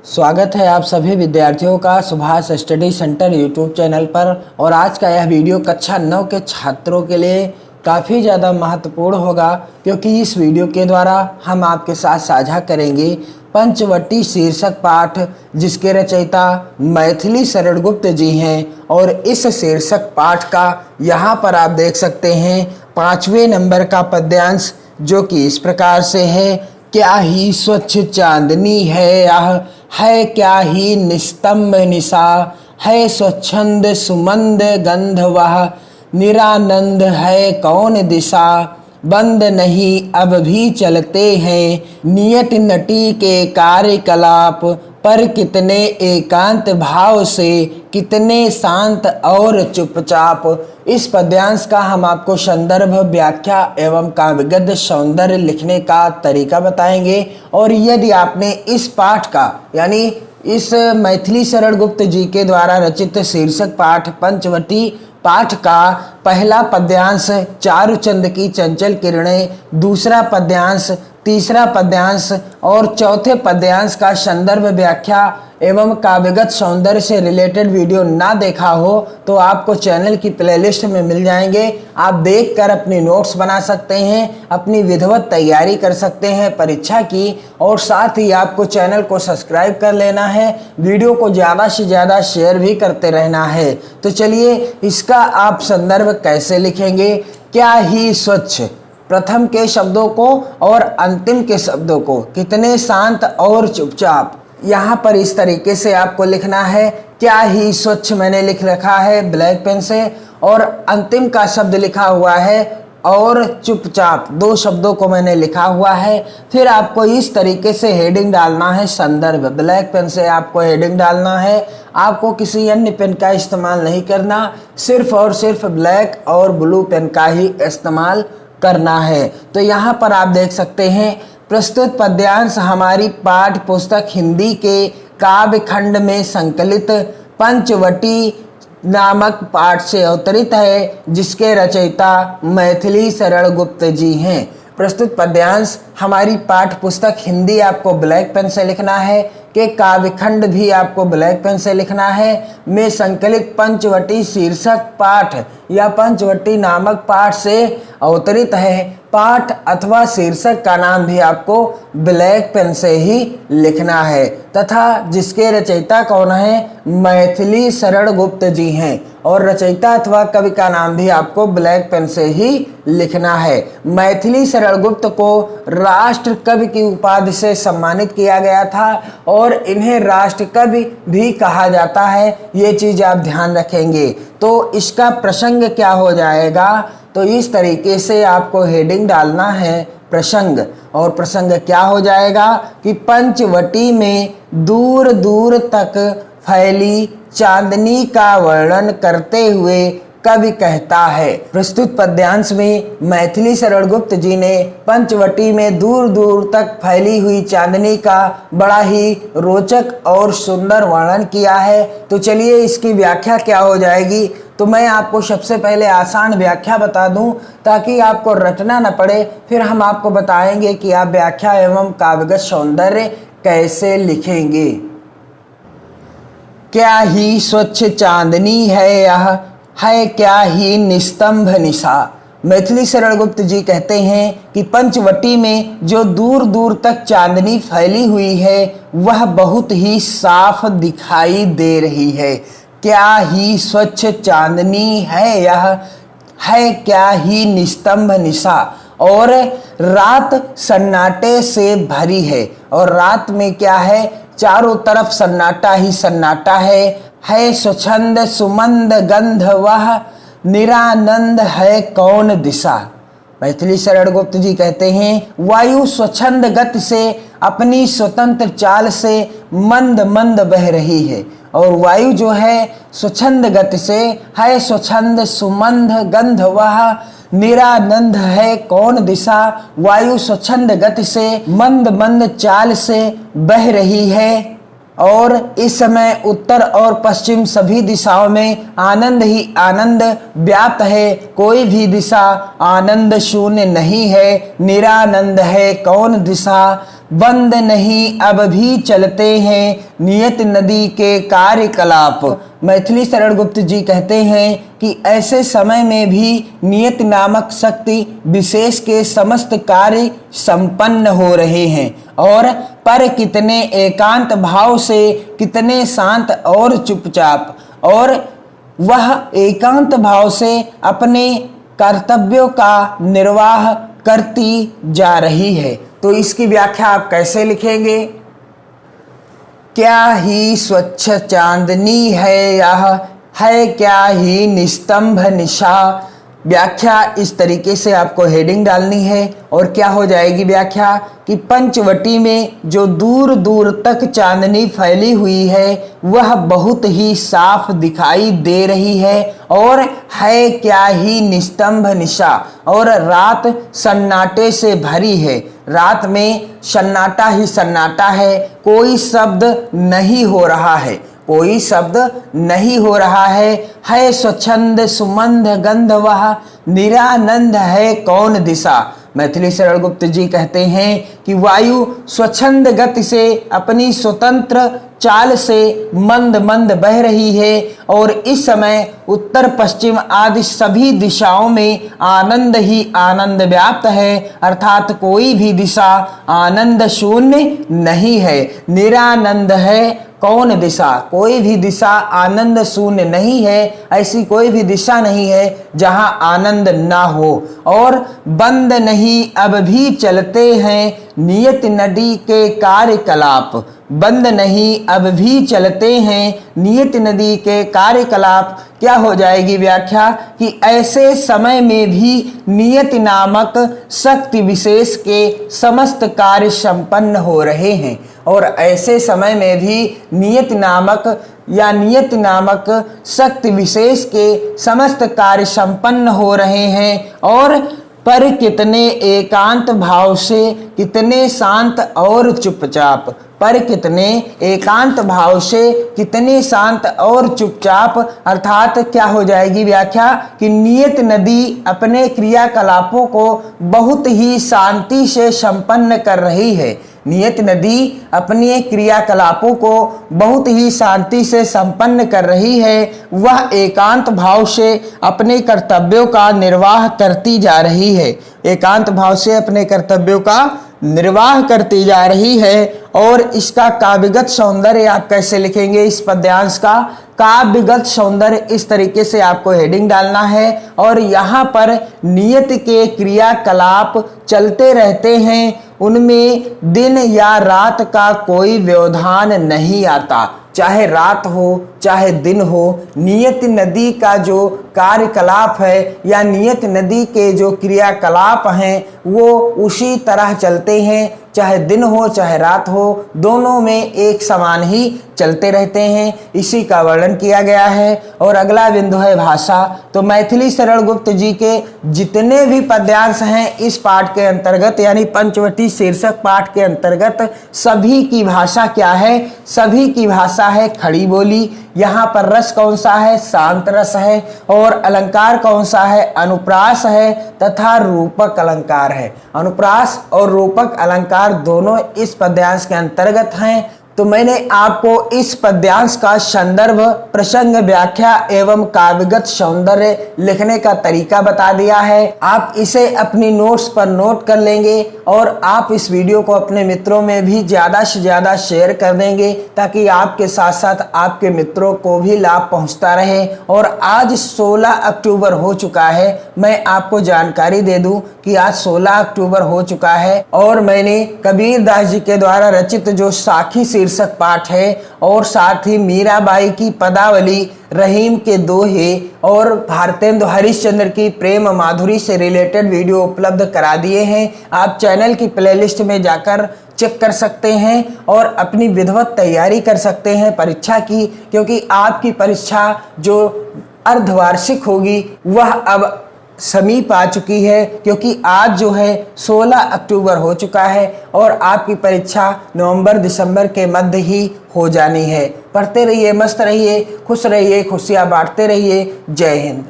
स्वागत है आप सभी विद्यार्थियों का Subhash study centre YouTube channel पर। और आज का यह वीडियो कक्षा 9 के छात्रों के लिए काफ़ी ज़्यादा महत्वपूर्ण होगा, क्योंकि इस वीडियो के द्वारा हम आपके साथ साझा करेंगे पंचवटी शीर्षक पाठ, जिसके रचयिता मैथिली शरण गुप्त जी हैं। और इस शीर्षक पाठ का यहाँ पर आप देख सकते हैं 5वें नंबर का पद्यांश, जो कि इस प्रकार से है। क्या ही स्वच्छ चांदनी है यह, है क्या ही निस्तंभ निशा, है स्वच्छंद सुमंद गंध वह, निरानंद है कौन दिशा, बंद नहीं अब भी चलते हैं नियत नटी के कार्यकलाप, पर कितने एकांत भाव से, कितने शांत और चुपचाप। इस पद्यांश का हम आपको संदर्भ, व्याख्या एवं काव्यगत सौंदर्य लिखने का तरीका बताएंगे। और यदि आपने इस पाठ का यानी इस मैथिली शरण गुप्त जी के द्वारा रचित शीर्षक पाठ पंचवटी पाठ का पहला पद्यांश चारुचंद की चंचल किरणें, दूसरा पद्यांश, तीसरा पद्यांश और चौथे पद्यांश का संदर्भ, व्याख्या एवं काव्यगत सौंदर्य से रिलेटेड वीडियो ना देखा हो तो आपको चैनल की प्लेलिस्ट में मिल जाएंगे। आप देखकर अपनी नोट्स बना सकते हैं, अपनी विधिवत तैयारी कर सकते हैं परीक्षा की। और साथ ही आपको चैनल को सब्सक्राइब कर लेना है, वीडियो को ज़्यादा से ज़्यादा शेयर भी करते रहना है। तो चलिए, इसका आप संदर्भ कैसे लिखेंगे। क्या ही स्वच्छ, प्रथम के शब्दों को और अंतिम के शब्दों को, कितने शांत और चुपचाप, यहाँ पर इस तरीके से आपको लिखना है। क्या ही स्वच्छ मैंने लिख रखा है ब्लैक पेन से, और अंतिम का शब्द लिखा हुआ है और चुपचाप, दो शब्दों को मैंने लिखा हुआ है। फिर आपको इस तरीके से हेडिंग डालना है, संदर्भ, ब्लैक पेन से आपको हेडिंग डालना है। आपको किसी अन्य पेन का इस्तेमाल नहीं करना, सिर्फ और सिर्फ ब्लैक और ब्लू पेन का ही इस्तेमाल करना है। तो यहाँ पर आप देख सकते हैं प्रस्तुत पद्यांश हमारी पाठ्य पुस्तक हिंदी के काव्य खंड में संकलित पंचवटी नामक पाठ से अवतरित है, जिसके रचयिता मैथिली शरण गुप्त जी हैं। प्रस्तुत पद्यांश हमारी पाठ्य पुस्तक हिंदी आपको ब्लैक पेन से लिखना है, कि काव्यखंड भी आपको ब्लैक पेन से लिखना है, में संकलित पंचवटी शीर्षक पाठ या पंचवटी नामक पाठ से अवतरित है। पाठ अथवा शीर्षक का नाम भी आपको ब्लैक पेन से ही लिखना है, तथा जिसके रचयिता कौन है, मैथिली शरण गुप्त जी हैं। और रचयिता अथवा कवि का नाम भी आपको ब्लैक पेन से ही लिखना है। मैथिली शरण गुप्त को राष्ट्र कवि की उपाधि से सम्मानित किया गया था, और इन्हें राष्ट्र कवि भी कहा जाता है। ये चीज आप ध्यान रखेंगे। तो इसका प्रसंग क्या हो जाएगा, तो इस तरीके से आपको हेडिंग डालना है प्रसंग। और प्रसंग क्या हो जाएगा कि पंचवटी में दूर दूर तक फैली चांदनी का वर्णन करते हुए कवि कहता है। प्रस्तुत पद्यांश में मैथिली शरण गुप्त जी ने पंचवटी में दूर दूर तक फैली हुई चांदनी का बड़ा ही रोचक और सुंदर वर्णन किया है। तो चलिए, इसकी व्याख्या क्या हो जाएगी। तो मैं आपको सबसे पहले आसान व्याख्या बता दूं, ताकि आपको रटना न पड़े। फिर हम आपको बताएंगे कि आप व्याख्या एवं काव्यगत सौंदर्य कैसे लिखेंगे। क्या ही स्वच्छ चांदनी है यह, है क्या ही निस्तंभ निशा। मैथिली शरण गुप्त जी कहते हैं कि पंचवटी में जो दूर दूर तक चांदनी फैली हुई है, वह बहुत ही साफ दिखाई दे रही है। क्या ही स्वच्छ चांदनी है यह, है क्या ही निस्तंभ निशा। और रात सन्नाटे से भरी है, और रात में क्या है, चारों तरफ सन्नाटा ही सन्नाटा है स्वच्छंद सुमंद गंध वह, निरानंद है कौन दिशा। मैथिली शरण गुप्त जी कहते हैं वायु स्वच्छंद गति से, अपनी स्वतंत्र चाल से मंद मंद बह रही है। और वायु जो है स्वच्छंद गति से है स्वच्छंद सुमंद गंध वह, निरानंद है कौन दिशा। वायु स्वच्छंद गति से मंद मंद चाल से बह रही है, और इस समय उत्तर और पश्चिम सभी दिशाओं में आनंद ही आनंद व्याप्त है। कोई भी दिशा आनंद शून्य नहीं है। निरानंद है कौन दिशा, बंद नहीं अब भी चलते हैं नियत नदी के कार्यकलाप। मैथिली शरण गुप्त जी कहते हैं कि ऐसे समय में भी नियत नामक शक्ति विशेष के समस्त कार्य संपन्न हो रहे हैं, और पर कितने एकांत भाव से, कितने शांत और चुपचाप, और वह एकांत भाव से अपने कर्तव्यों का निर्वाह करती जा रही है। तो इसकी व्याख्या आप कैसे लिखेंगे? क्या ही स्वच्छ चांदनी है यह, है क्या ही निस्तंभ निशा। व्याख्या इस तरीके से आपको हेडिंग डालनी है। और क्या हो जाएगी व्याख्या कि पंचवटी में जो दूर दूर तक चांदनी फैली हुई है वह बहुत ही साफ दिखाई दे रही है, और है क्या ही निस्तंभ निशा, और रात सन्नाटे से भरी है। रात में सन्नाटा ही सन्नाटा है, कोई शब्द नहीं हो रहा है, कोई शब्द नहीं हो रहा है स्वच्छंद सुमंध गंध वह, निरानंद है कौन दिशा। मैथिली शरण गुप्त जी कहते हैं कि वायु स्वच्छंद गति से अपनी स्वतंत्र चाल से मंद मंद बह रही है, और इस समय उत्तर पश्चिम आदि सभी दिशाओं में आनंद ही आनंद व्याप्त है, अर्थात कोई भी दिशा आनंद शून्य नहीं है। निरानंद है कौन दिशा, कोई भी दिशा आनंद शून्य नहीं है, ऐसी कोई भी दिशा नहीं है जहां आनंद ना हो। और बंद नहीं अब भी चलते हैं नियत नदी के कार्यकलाप। बंद नहीं अब भी चलते हैं नियत नदी के कार्यकलाप। क्या हो जाएगी व्याख्या कि ऐसे समय में भी नियत नामक शक्ति विशेष के समस्त कार्य संपन्न हो रहे हैं, और ऐसे समय में भी नियत नामक शक्ति विशेष के समस्त कार्य संपन्न हो रहे हैं, और पर कितने एकांत भाव से, कितने शांत और चुपचाप। पर कितने एकांत भाव से, कितने शांत और चुपचाप, अर्थात क्या हो जाएगी व्याख्या कि नियत नदी अपने क्रियाकलापों को बहुत ही शांति से संपन्न कर रही है। नियत नदी अपने क्रियाकलापों को बहुत ही शांति से संपन्न कर रही है, वह एकांत भाव से अपने कर्तव्यों का निर्वाह करती जा रही है, एकांत भाव से अपने कर्तव्यों का निर्वाह करती जा रही है। और इसका काव्यगत सौंदर्य आप कैसे लिखेंगे? इस पद्यांश का काव्यगत सौंदर्य इस तरीके से आपको हेडिंग डालना है, और यहाँ पर नियत के क्रियाकलाप चलते रहते हैं, उनमें दिन या रात का कोई व्यवधान नहीं आता, चाहे रात हो चाहे दिन हो। नियत नदी का जो कार्यकलाप है या नियत नदी के जो क्रियाकलाप हैं वो उसी तरह चलते हैं, चाहे दिन हो चाहे रात हो, दोनों में एक समान ही चलते रहते हैं। इसी का वर्णन किया गया है। और अगला बिंदु है भाषा। तो मैथिली शरण गुप्त जी के जितने भी पद्यांश हैं इस पाठ के अंतर्गत, यानी पंचवटी शीर्षक पाठ के अंतर्गत, सभी की भाषा क्या है? सभी की भाषा है खड़ी बोली। यहाँ पर रस कौन सा है? शांत रस है। और अलंकार कौन सा है? अनुप्रास है तथा रूपक अलंकार है। अनुप्रास और रूपक अलंकार दोनों इस पद्यांश के अंतर्गत हैं। तो मैंने आपको इस पद्यांश का संदर्भ, प्रसंग, व्याख्या एवं काव्यगत सौंदर्य लिखने का तरीका बता दिया है। आप इसे अपनी नोट्स पर नोट कर लेंगे, और आप इस वीडियो को अपने मित्रों में भी ज़्यादा से ज़्यादा शेयर कर देंगे, ताकि आपके साथ साथ आपके मित्रों को भी लाभ पहुंचता रहे। और आज 16 अक्टूबर हो चुका है। मैं आपको जानकारी दे दूं कि आज 16 अक्टूबर हो चुका है, और मैंने कबीर दास जी के द्वारा रचित जो साखी शीर्षक पाठ है, और साथ ही मीराबाई की पदावली, रहीम के दोहे और भारतेंदु हरिश्चंद्र की प्रेम माधुरी से रिलेटेड वीडियो उपलब्ध करा दिए हैं। आप चैनल की प्लेलिस्ट में जाकर चेक कर सकते हैं और अपनी विधिवत तैयारी कर सकते हैं परीक्षा की, क्योंकि आपकी परीक्षा जो अर्धवार्षिक होगी वह अब समीप आ चुकी है, क्योंकि आज जो है 16 अक्टूबर हो चुका है, और आपकी परीक्षा नवंबर दिसंबर के मध्य ही हो जानी है। पढ़ते रहिए, मस्त रहिए, खुश रहिए, खुशियाँ बांटते रहिए। जय हिंद।